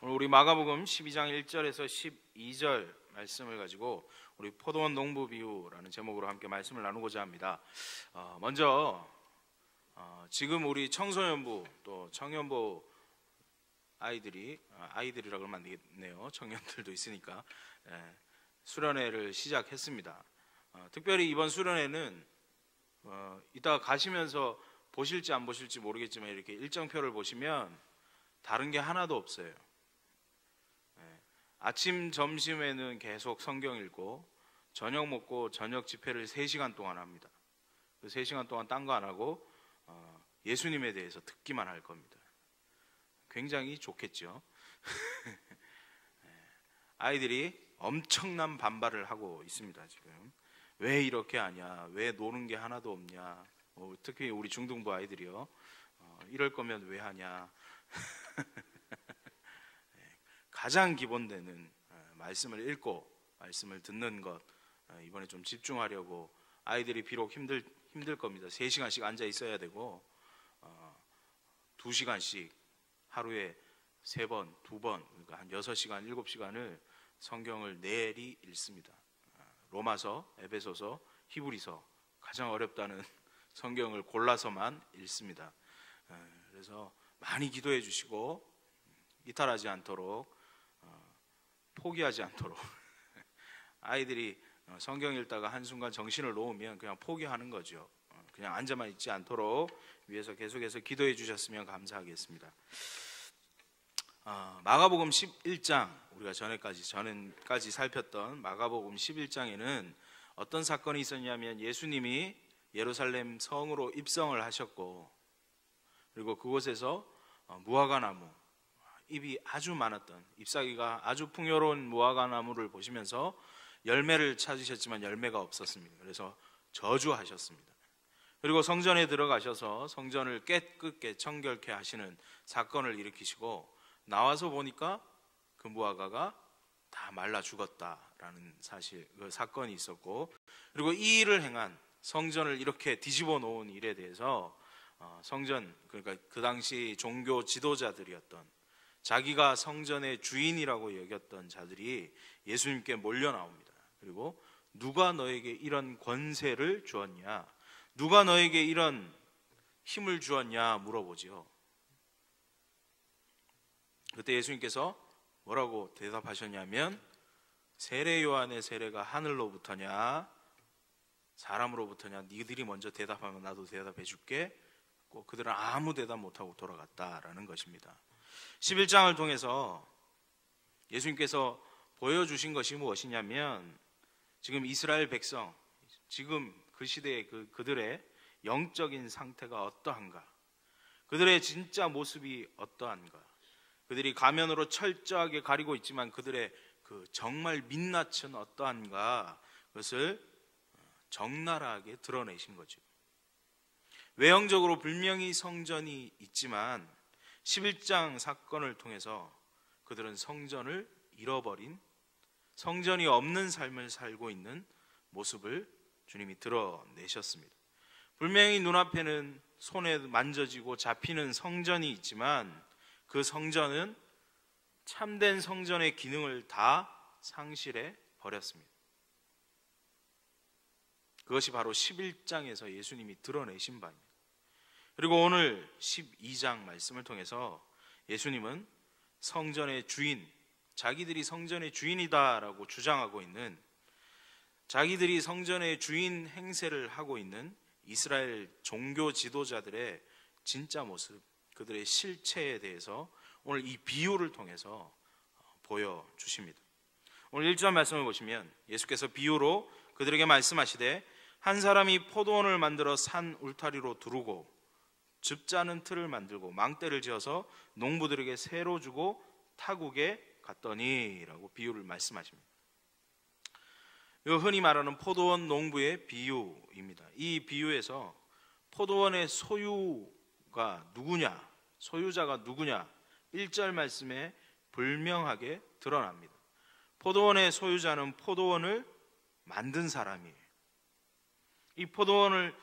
오늘 우리 마가복음 12장 1절에서 12절 말씀을 가지고 우리 포도원 농부 비유라는 제목으로 함께 말씀을 나누고자 합니다. 먼저 지금 우리 청소년부 또 청년부 아이들이라고 하면 안 되겠네요. 청년들도 있으니까 수련회를 시작했습니다. 특별히 이번 수련회는 이따가 가시면서 보실지 안 보실지 모르겠지만 이렇게 일정표를 보시면 다른 게 하나도 없어요. 아침, 점심에는 계속 성경 읽고 저녁 먹고 저녁 집회를 3시간 동안 합니다. 그 3시간 동안 딴 거 안 하고 예수님에 대해서 듣기만 할 겁니다. 굉장히 좋겠죠. 아이들이 엄청난 반발을 하고 있습니다. 지금 왜 이렇게 하냐, 왜 노는 게 하나도 없냐, 특히 우리 중등부 아이들이요, 이럴 거면 왜 하냐. 가장 기본되는 말씀을 읽고 말씀을 듣는 것, 이번에 좀 집중하려고 아이들이 비록 힘들 겁니다. 3시간씩 앉아 있어야 되고 2시간씩 하루에 3번, 2번, 그러니까 한 6시간, 7시간을 성경을 내리 읽습니다. 로마서, 에베소서, 히브리서, 가장 어렵다는 성경을 골라서만 읽습니다. 그래서 많이 기도해 주시고 이탈하지 않도록, 포기하지 않도록. 아이들이 성경 읽다가 한순간 정신을 놓으면 그냥 포기하는 거죠. 그냥 앉아만 있지 않도록 위에서 계속해서 기도해 주셨으면 감사하겠습니다. 마가복음 11장, 우리가 전까지 살폈던 마가복음 11장에는 어떤 사건이 있었냐면 예수님이 예루살렘 성으로 입성을 하셨고, 그리고 그곳에서 무화과나무, 잎이 아주 많았던, 잎사귀가 아주 풍요로운 무화과나무를 보시면서 열매를 찾으셨지만 열매가 없었습니다. 그래서 저주하셨습니다. 그리고 성전에 들어가셔서 성전을 깨끗게 청결케 하시는 사건을 일으키시고, 나와서 보니까 그 무화과가 다 말라 죽었다라는 사실, 그 사건이 있었고, 그리고 이 일을 행한, 성전을 이렇게 뒤집어 놓은 일에 대해서 성전, 그러니까 그 당시 종교 지도자들이었던, 자기가 성전의 주인이라고 여겼던 자들이 예수님께 몰려 나옵니다. 그리고 누가 너에게 이런 권세를 주었냐, 누가 너에게 이런 힘을 주었냐 물어보지요. 그때 예수님께서 뭐라고 대답하셨냐면, 세례 요한의 세례가 하늘로부터냐 사람으로부터냐, 니들이 먼저 대답하면 나도 대답해 줄게. 꼭 그들은 아무 대답 못하고 돌아갔다라는 것입니다. 11장을 통해서 예수님께서 보여주신 것이 무엇이냐면, 지금 이스라엘 백성, 지금 그 시대의 그들의 영적인 상태가 어떠한가, 그들의 진짜 모습이 어떠한가, 그들이 가면으로 철저하게 가리고 있지만 그들의 그 정말 민낯은 어떠한가, 그것을 적나라하게 드러내신 거죠. 외형적으로 분명히 성전이 있지만 11장 사건을 통해서 그들은 성전을 잃어버린, 성전이 없는 삶을 살고 있는 모습을 주님이 드러내셨습니다. 분명히 눈앞에는 손에 만져지고 잡히는 성전이 있지만 그 성전은 참된 성전의 기능을 다 상실해 버렸습니다. 그것이 바로 11장에서 예수님이 드러내신 바입니다. 그리고 오늘 12장 말씀을 통해서 예수님은 성전의 주인, 자기들이 성전의 주인이다라고 주장하고 있는, 자기들이 성전의 주인 행세를 하고 있는 이스라엘 종교 지도자들의 진짜 모습, 그들의 실체에 대해서 오늘 이 비유를 통해서 보여주십니다. 오늘 1절 말씀을 보시면 예수께서 비유로 그들에게 말씀하시되, 한 사람이 포도원을 만들어 산 울타리로 두르고 즙자는 틀을 만들고 망대를 지어서 농부들에게 새로 주고 타국에 갔더니 라고 비유를 말씀하십니다. 이거 흔히 말하는 포도원 농부의 비유입니다. 이 비유에서 포도원의 소유가 누구냐, 소유자가 누구냐, 1절 말씀에 불명하게 드러납니다. 포도원의 소유자는 포도원을 만든 사람이에요. 이 포도원을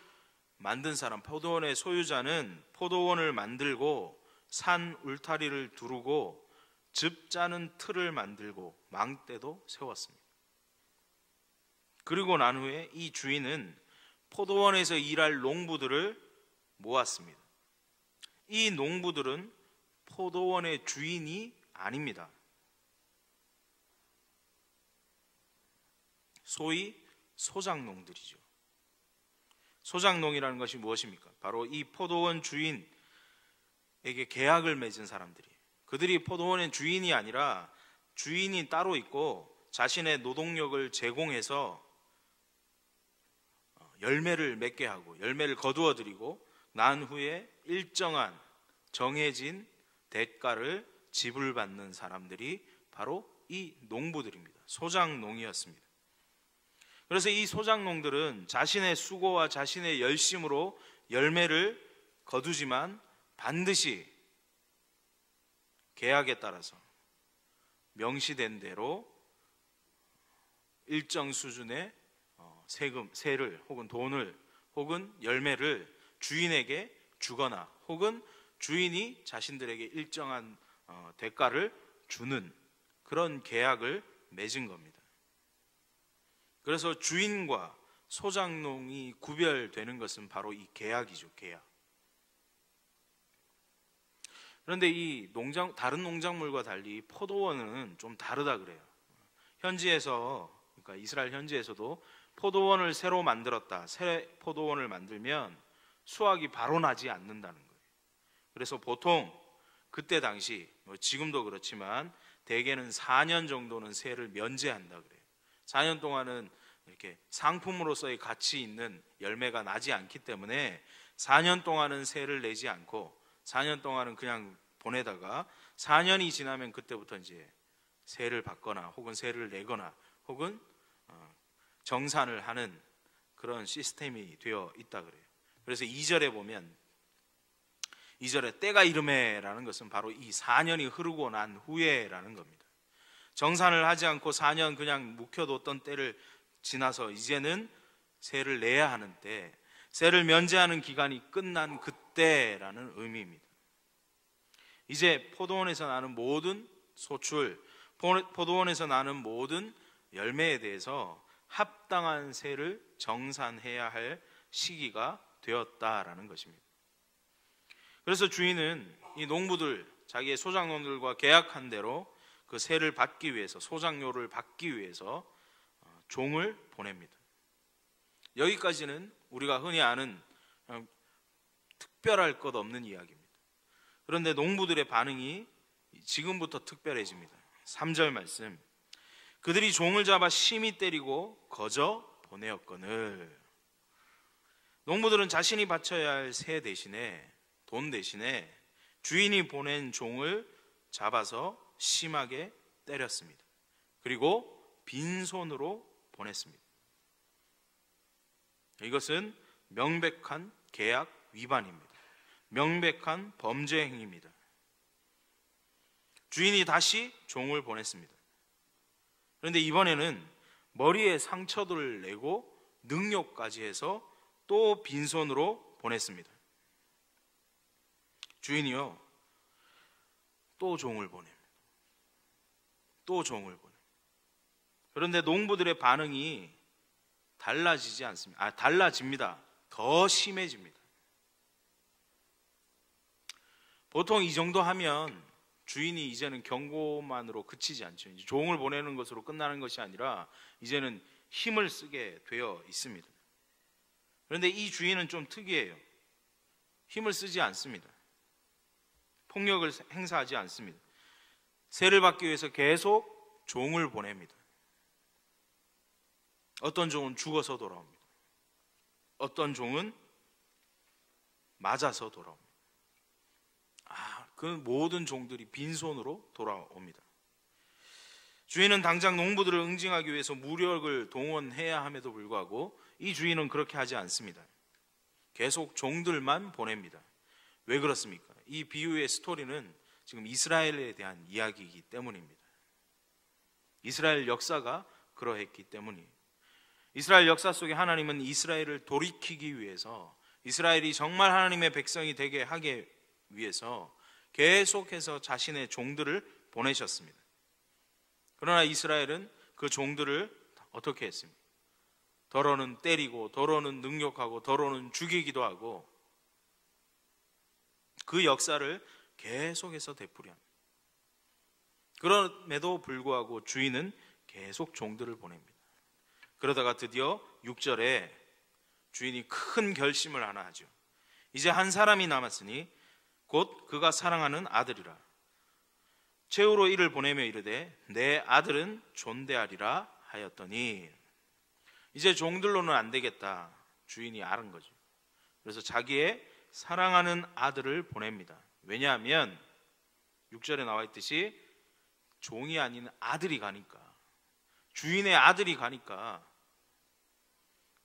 만든 사람, 포도원의 소유자는 포도원을 만들고 산 울타리를 두르고 즙 짜는 틀을 만들고 망대도 세웠습니다. 그리고 난 후에 이 주인은 포도원에서 일할 농부들을 모았습니다. 이 농부들은 포도원의 주인이 아닙니다. 소위 소작농들이죠. 소작농이라는 것이 무엇입니까? 바로 이 포도원 주인에게 계약을 맺은 사람들이에요. 그들이 포도원의 주인이 아니라 주인이 따로 있고 자신의 노동력을 제공해서 열매를 맺게 하고 열매를 거두어 드리고 난 후에 일정한 정해진 대가를 지불받는 사람들이 바로 이 농부들입니다. 소작농이었습니다. 그래서 이 소작농들은 자신의 수고와 자신의 열심으로 열매를 거두지만 반드시 계약에 따라서 명시된 대로 일정 수준의 세를 혹은 돈을 혹은 열매를 주인에게 주거나 혹은 주인이 자신들에게 일정한 대가를 주는 그런 계약을 맺은 겁니다. 그래서 주인과 소작농이 구별되는 것은 바로 이 계약이죠. 계약. 그런데 이 다른 농작물과 달리 포도원은 좀 다르다 그래요. 현지에서, 그러니까 이스라엘 현지에서도 포도원을 새로 만들었다, 새 포도원을 만들면 수확이 바로 나지 않는다는 거예요. 그래서 보통 그때 당시, 지금도 그렇지만 대개는 4년 정도는 세를 면제한다 그래요. 4년 동안은 이렇게 상품으로서의 가치 있는 열매가 나지 않기 때문에 4년 동안은 세를 내지 않고 4년 동안은 그냥 보내다가 4년이 지나면 그때부터 이제 세를 받거나 혹은 세를 내거나 혹은 정산을 하는 그런 시스템이 되어 있다 그래요. 그래서 2절에 보면 2절에 때가 이르매라는 것은 바로 이 4년이 흐르고 난 후에라는 겁니다. 정산을 하지 않고 4년 그냥 묵혀뒀던 때를 지나서 이제는 세를 내야 하는 때, 세를 면제하는 기간이 끝난 그때라는 의미입니다. 이제 포도원에서 나는 모든 소출, 포도원에서 나는 모든 열매에 대해서 합당한 세를 정산해야 할 시기가 되었다라는 것입니다. 그래서 주인은 이 농부들, 자기의 소작농들과 계약한 대로 그 세를 받기 위해서, 소작료를 받기 위해서 종을 보냅니다. 여기까지는 우리가 흔히 아는 특별할 것 없는 이야기입니다. 그런데 농부들의 반응이 지금부터 특별해집니다. 3절 말씀, 그들이 종을 잡아 심히 때리고 거저 보내었거늘. 농부들은 자신이 바쳐야 할 세 대신에, 돈 대신에 주인이 보낸 종을 잡아서 심하게 때렸습니다. 그리고 빈손으로 보냈습니다. 이것은 명백한 계약 위반입니다. 명백한 범죄 행위입니다. 주인이 다시 종을 보냈습니다. 그런데 이번에는 머리에 상처들을 내고 능욕까지 해서 또 빈손으로 보냈습니다. 주인이요, 또 종을 보냅니다. 또 종을 보냅니다. 그런데 농부들의 반응이 달라지지 않습니다. 달라집니다. 더 심해집니다. 보통 이 정도 하면 주인이 이제는 경고만으로 그치지 않죠. 이제 종을 보내는 것으로 끝나는 것이 아니라 이제는 힘을 쓰게 되어 있습니다. 그런데 이 주인은 좀 특이해요. 힘을 쓰지 않습니다. 폭력을 행사하지 않습니다. 세를 받기 위해서 계속 종을 보냅니다. 어떤 종은 죽어서 돌아옵니다. 어떤 종은 맞아서 돌아옵니다. 그 모든 종들이 빈손으로 돌아옵니다. 주인은 당장 농부들을 응징하기 위해서 무력을 동원해야 함에도 불구하고 이 주인은 그렇게 하지 않습니다. 계속 종들만 보냅니다. 왜 그렇습니까? 이 비유의 스토리는 지금 이스라엘에 대한 이야기이기 때문입니다. 이스라엘 역사가 그러했기 때문이에요. 이스라엘 역사 속에 하나님은 이스라엘을 돌이키기 위해서, 이스라엘이 정말 하나님의 백성이 되게 하기 위해서 계속해서 자신의 종들을 보내셨습니다. 그러나 이스라엘은 그 종들을 어떻게 했습니까? 더러는 때리고, 더러는 능욕하고, 더러는 죽이기도 하고, 그 역사를 계속해서 되풀이합니다. 그럼에도 불구하고 주인은 계속 종들을 보냅니다. 그러다가 드디어 6절에 주인이 큰 결심을 하나 하죠. 이제 한 사람이 남았으니 곧 그가 사랑하는 아들이라. 최후로 이를 보내며 이르되 내 아들은 존대하리라 하였더니, 이제 종들로는 안 되겠다. 주인이 알은 거죠. 그래서 자기의 사랑하는 아들을 보냅니다. 왜냐하면 6절에 나와 있듯이 종이 아닌 아들이 가니까, 주인의 아들이 가니까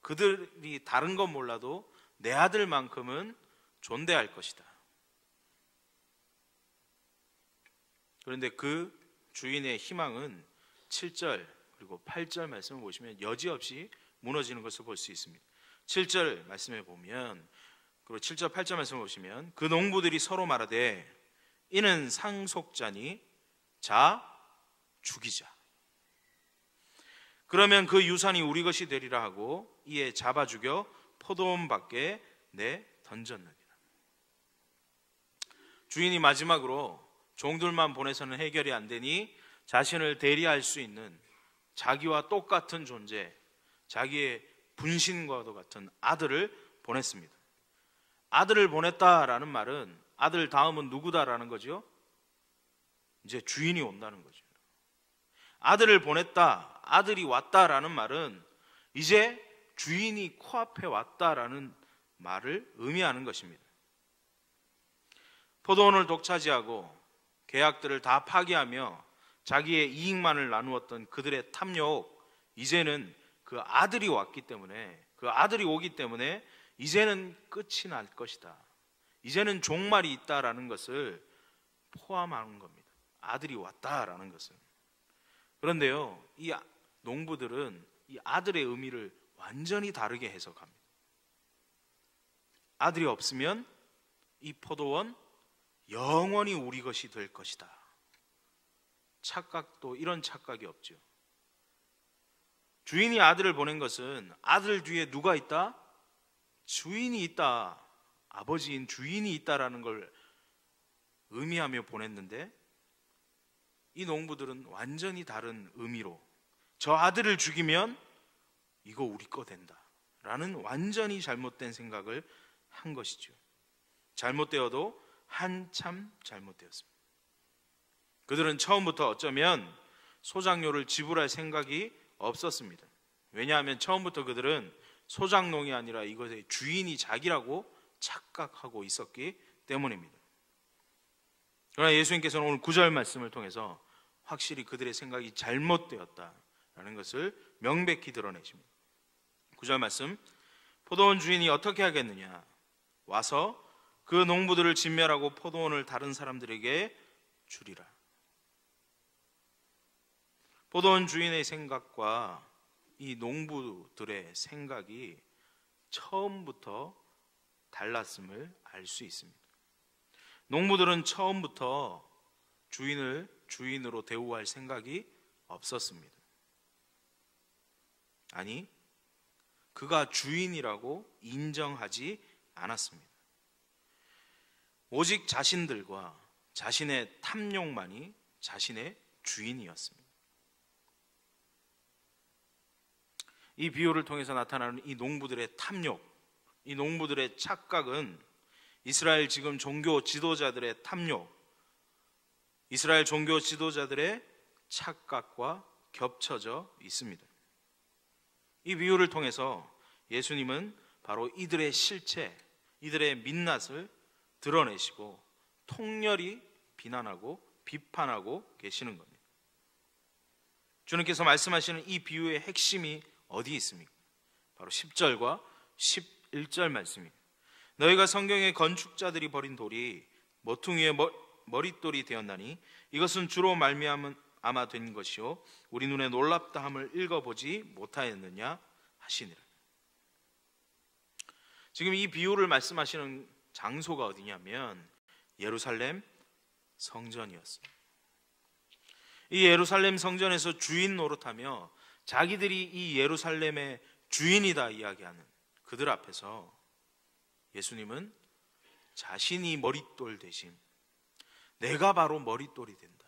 그들이 다른 건 몰라도 내 아들만큼은 존대할 것이다. 그런데 그 주인의 희망은 7절 그리고 8절 말씀을 보시면 여지없이 무너지는 것을 볼 수 있습니다. 7절 말씀에 보면, 그리고 7절 8절 말씀을 보시면, 그 농부들이 서로 말하되 이는 상속자니 자 죽이자. 그러면 그 유산이 우리 것이 되리라 하고 이에 잡아 죽여 포도원 밖에 내 던졌느니라. 주인이 마지막으로 종들만 보내서는 해결이 안 되니 자신을 대리할 수 있는 자기와 똑같은 존재, 자기의 분신과도 같은 아들을 보냈습니다. 아들을 보냈다라는 말은 아들 다음은 누구다라는 거죠? 이제 주인이 온다는 거죠. 아들을 보냈다, 아들이 왔다라는 말은 이제 주인이 코앞에 왔다라는 말을 의미하는 것입니다. 포도원을 독차지하고 계약들을 다 파기하며 자기의 이익만을 나누었던 그들의 탐욕, 이제는 그 아들이 왔기 때문에, 그 아들이 오기 때문에 이제는 끝이 날 것이다. 이제는 종말이 있다라는 것을 포함하는 겁니다. 아들이 왔다라는 것은. 그런데요, 이 농부들은 이 아들의 의미를 완전히 다르게 해석합니다. 아들이 없으면 이 포도원 영원히 우리 것이 될 것이다. 착각도 이런 착각이 없죠. 주인이 아들을 보낸 것은 아들 뒤에 누가 있다? 주인이 있다. 아버지인 주인이 있다라는 걸 의미하며 보냈는데, 이 농부들은 완전히 다른 의미로 저 아들을 죽이면 이거 우리 거 된다 라는 완전히 잘못된 생각을 한 것이죠. 잘못되어도 한참 잘못되었습니다. 그들은 처음부터 어쩌면 소작료를 지불할 생각이 없었습니다. 왜냐하면 처음부터 그들은 소작농이 아니라 이것의 주인이 자기라고 착각하고 있었기 때문입니다. 그러나 예수님께서는 오늘 9절 말씀을 통해서 확실히 그들의 생각이 잘못되었다라는 것을 명백히 드러내십니다. 9절 말씀, 포도원 주인이 어떻게 하겠느냐? 와서 그 농부들을 진멸하고 포도원을 다른 사람들에게 주리라. 포도원 주인의 생각과 이 농부들의 생각이 처음부터 달랐음을 알 수 있습니다. 농부들은 처음부터 주인을 주인으로 대우할 생각이 없었습니다. 아니, 그가 주인이라고 인정하지 않았습니다. 오직 자신들과 자신의 탐욕만이 자신의 주인이었습니다. 이 비유를 통해서 나타나는 이 농부들의 탐욕, 이 농부들의 착각은 이스라엘 지금 종교 지도자들의 탐욕, 이스라엘 종교 지도자들의 착각과 겹쳐져 있습니다. 이 비유를 통해서 예수님은 바로 이들의 실체, 이들의 민낯을 드러내시고 통렬히 비난하고 비판하고 계시는 겁니다. 주님께서 말씀하시는 이 비유의 핵심이 어디 있습니까? 바로 10절과 11절 말씀입니다. 너희가 성경의 건축자들이 버린 돌이 모퉁이의 머릿돌이 되었나니 이것은 주로 말미암아 된 것이요 우리 눈에 놀랍다함을 읽어보지 못하였느냐 하시니라. 지금 이 비유를 말씀하시는 장소가 어디냐면 예루살렘 성전이었습니다. 이 예루살렘 성전에서 주인 노릇하며 자기들이 이 예루살렘의 주인이다 이야기하는 그들 앞에서 예수님은 자신이 머릿돌 대신 내가 바로 머릿돌이 된다.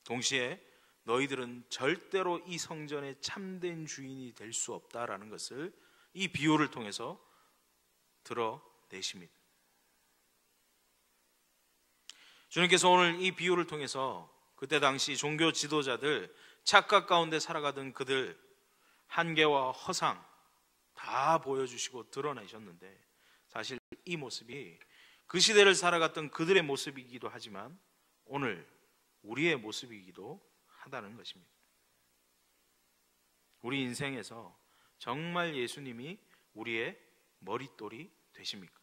동시에 너희들은 절대로 이 성전의 참된 주인이 될 수 없다라는 것을 이 비유를 통해서 드러내십니다. 주님께서 오늘 이 비유를 통해서 그때 당시 종교 지도자들, 착각 가운데 살아가던 그들 한계와 허상 다 보여주시고 드러내셨는데, 사실 이 모습이 그 시대를 살아갔던 그들의 모습이기도 하지만 오늘 우리의 모습이기도 하다는 것입니다. 우리 인생에서 정말 예수님이 우리의 머릿돌이 되십니까?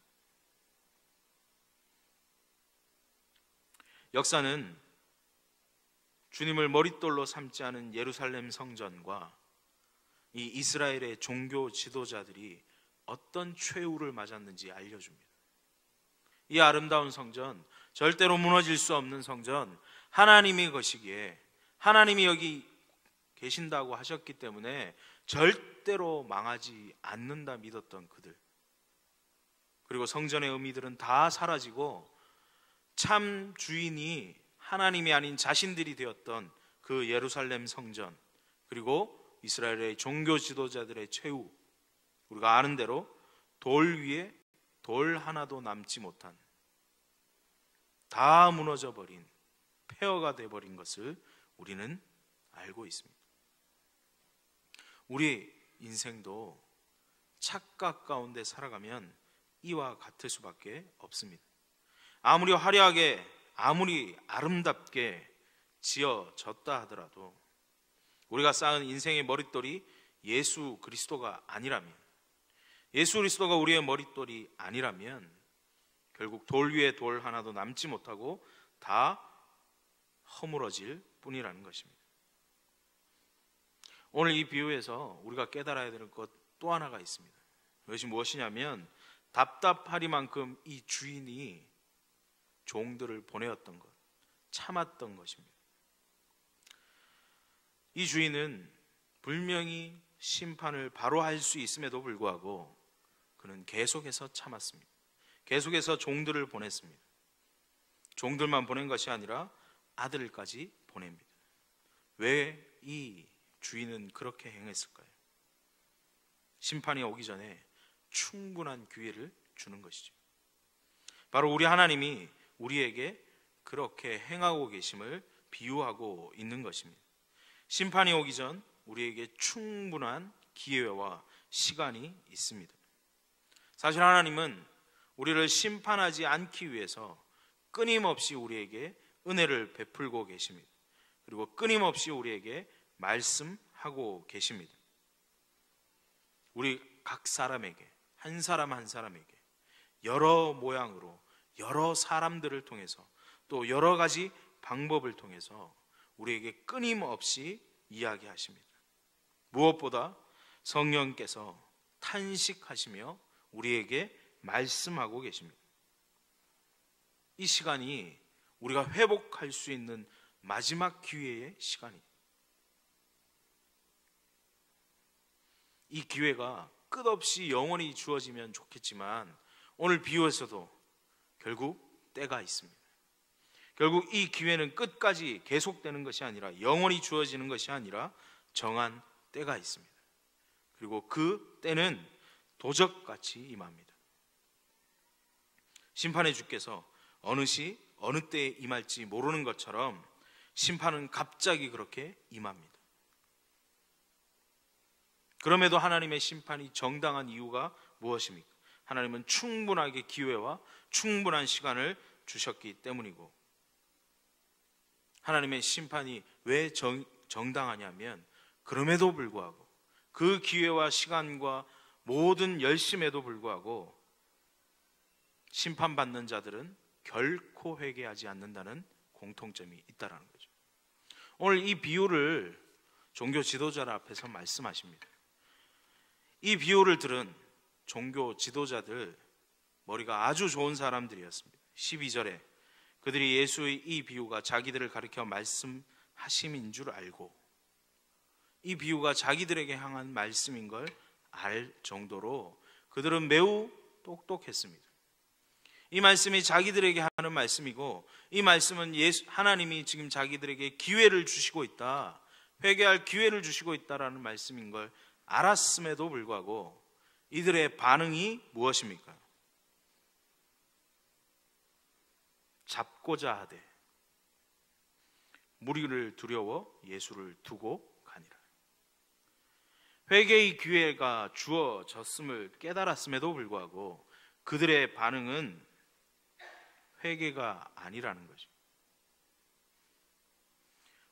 역사는 주님을 머릿돌로 삼지 않은 예루살렘 성전과 이 이스라엘의 종교 지도자들이 어떤 최후를 맞았는지 알려줍니다. 이 아름다운 성전, 절대로 무너질 수 없는 성전, 하나님이 것이기에 하나님이 여기 계신다고 하셨기 때문에 절대로 망하지 않는다 믿었던 그들, 그리고 성전의 의미들은 다 사라지고 참 주인이 하나님이 아닌 자신들이 되었던 그 예루살렘 성전, 그리고 이스라엘의 종교 지도자들의 최후, 우리가 아는 대로 돌 위에 돌 하나도 남지 못한, 다 무너져 버린, 폐허가 되어버린 것을 우리는 알고 있습니다. 우리 인생도 착각 가운데 살아가면 이와 같을 수밖에 없습니다. 아무리 화려하게, 아무리 아름답게 지어졌다 하더라도 우리가 쌓은 인생의 머릿돌이 예수 그리스도가 아니라면, 예수 그리스도가 우리의 머릿돌이 아니라면 결국 돌 위에 돌 하나도 남지 못하고 다 허물어질 뿐이라는 것입니다. 오늘 이 비유에서 우리가 깨달아야 되는 것 또 하나가 있습니다. 그것이 무엇이냐면 답답하리만큼 이 주인이 종들을 보내었던 것, 참았던 것입니다. 이 주인은 분명히 심판을 바로 할 수 있음에도 불구하고 그는 계속해서 참았습니다. 계속해서 종들을 보냈습니다. 종들만 보낸 것이 아니라 아들까지 보냅니다. 왜 이 주인은 그렇게 행했을까요? 심판이 오기 전에 충분한 기회를 주는 것이죠. 바로 우리 하나님이 우리에게 그렇게 행하고 계심을 비유하고 있는 것입니다. 심판이 오기 전 우리에게 충분한 기회와 시간이 있습니다. 사실 하나님은 우리를 심판하지 않기 위해서 끊임없이 우리에게 은혜를 베풀고 계십니다. 그리고 끊임없이 우리에게 말씀하고 계십니다. 우리 각 사람에게, 한 사람 한 사람에게 여러 모양으로, 여러 사람들을 통해서, 또 여러 가지 방법을 통해서 우리에게 끊임없이 이야기하십니다. 무엇보다 성령께서 탄식하시며 우리에게 말씀하고 계십니다. 이 시간이 우리가 회복할 수 있는 마지막 기회의 시간입니다. 이 기회가 끝없이 영원히 주어지면 좋겠지만 오늘 비유에서도 결국 때가 있습니다. 결국 이 기회는 끝까지 계속되는 것이 아니라, 영원히 주어지는 것이 아니라 정한 때가 있습니다. 그리고 그 때는 도적같이 임합니다. 심판의 주께서 어느 시 어느 때에 임할지 모르는 것처럼 심판은 갑자기 그렇게 임합니다. 그럼에도 하나님의 심판이 정당한 이유가 무엇입니까? 하나님은 충분하게 기회와 충분한 시간을 주셨기 때문이고, 하나님의 심판이 왜 정당하냐면 그럼에도 불구하고, 그 기회와 시간과 모든 열심에도 불구하고 심판받는 자들은 결코 회개하지 않는다는 공통점이 있다는 거죠. 오늘 이 비유를 종교 지도자들 앞에서 말씀하십니다. 이 비유를 들은 종교 지도자들, 머리가 아주 좋은 사람들이었습니다. 12절에 그들이 예수의 이 비유가 자기들을 가리켜 말씀하심인 줄 알고 이 비유가 자기들에게 향한 말씀인 걸 알 정도로 그들은 매우 똑똑했습니다. 이 말씀이 자기들에게 하는 말씀이고 이 말씀은 하나님이 지금 자기들에게 기회를 주시고 있다, 회개할 기회를 주시고 있다라는 말씀인 걸 알았음에도 불구하고 이들의 반응이 무엇입니까? 잡고자 하되 무리를 두려워 예수를 두고 가니라. 회개의 기회가 주어졌음을 깨달았음에도 불구하고 그들의 반응은 회개가 아니라는 거죠.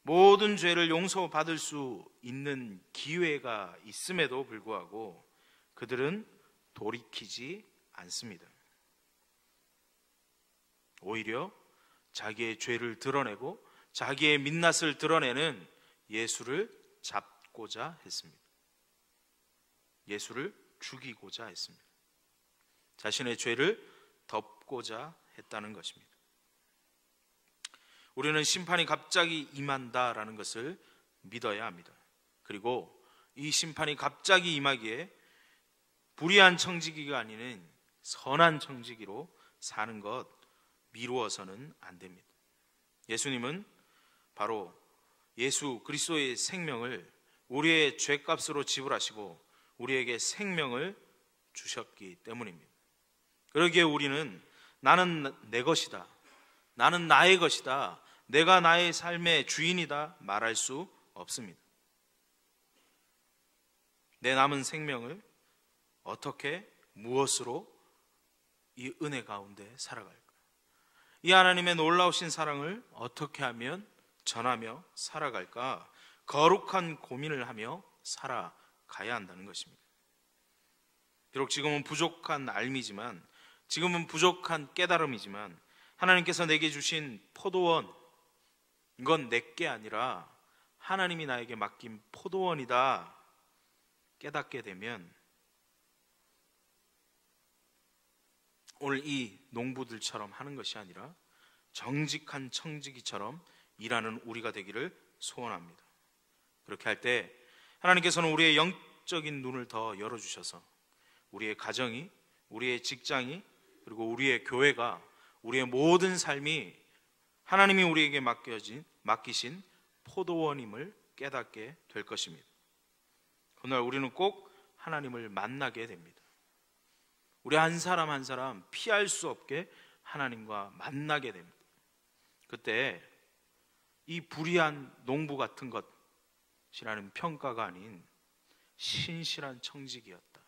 모든 죄를 용서받을 수 있는 기회가 있음에도 불구하고 그들은 돌이키지 않습니다. 오히려 자기의 죄를 드러내고 자기의 민낯을 드러내는 예수를 잡고자 했습니다. 예수를 죽이고자 했습니다. 자신의 죄를 덮고자 했다는 것입니다. 우리는 심판이 갑자기 임한다라는 것을 믿어야 합니다. 그리고 이 심판이 갑자기 임하기에 불의한 청지기가 아닌 선한 청지기로 사는 것 미루어서는 안 됩니다. 예수님은 바로 예수 그리스도의 생명을 우리의 죄값으로 지불하시고 우리에게 생명을 주셨기 때문입니다. 그러기에 우리는 나는 내 것이다, 나는 나의 것이다, 내가 나의 삶의 주인이다 말할 수 없습니다. 내 남은 생명을 어떻게 무엇으로 이 은혜 가운데 살아갈까? 이 하나님의 놀라우신 사랑을 어떻게 하면 전하며 살아갈까? 거룩한 고민을 하며 살아가야 한다는 것입니다. 비록 지금은 부족한 알미지만, 지금은 부족한 깨달음이지만 하나님께서 내게 주신 포도원, 이건 내게 아니라 하나님이 나에게 맡긴 포도원이다 깨닫게 되면 오늘 이 농부들처럼 하는 것이 아니라 정직한 청지기처럼 일하는 우리가 되기를 소원합니다. 그렇게 할 때 하나님께서는 우리의 영적인 눈을 더 열어주셔서 우리의 가정이, 우리의 직장이, 그리고 우리의 교회가, 우리의 모든 삶이 하나님이 우리에게 맡기신 포도원임을 깨닫게 될 것입니다. 그날 우리는 꼭 하나님을 만나게 됩니다. 우리 한 사람 한 사람 피할 수 없게 하나님과 만나게 됩니다. 그때 이 불의한 농부 같은 것이라는 평가가 아닌 신실한 청지기였다,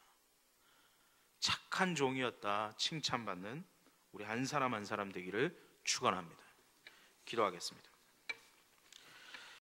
착한 종이었다 칭찬받는 우리 한 사람 한 사람 되기를 축원합니다. 기도하겠습니다.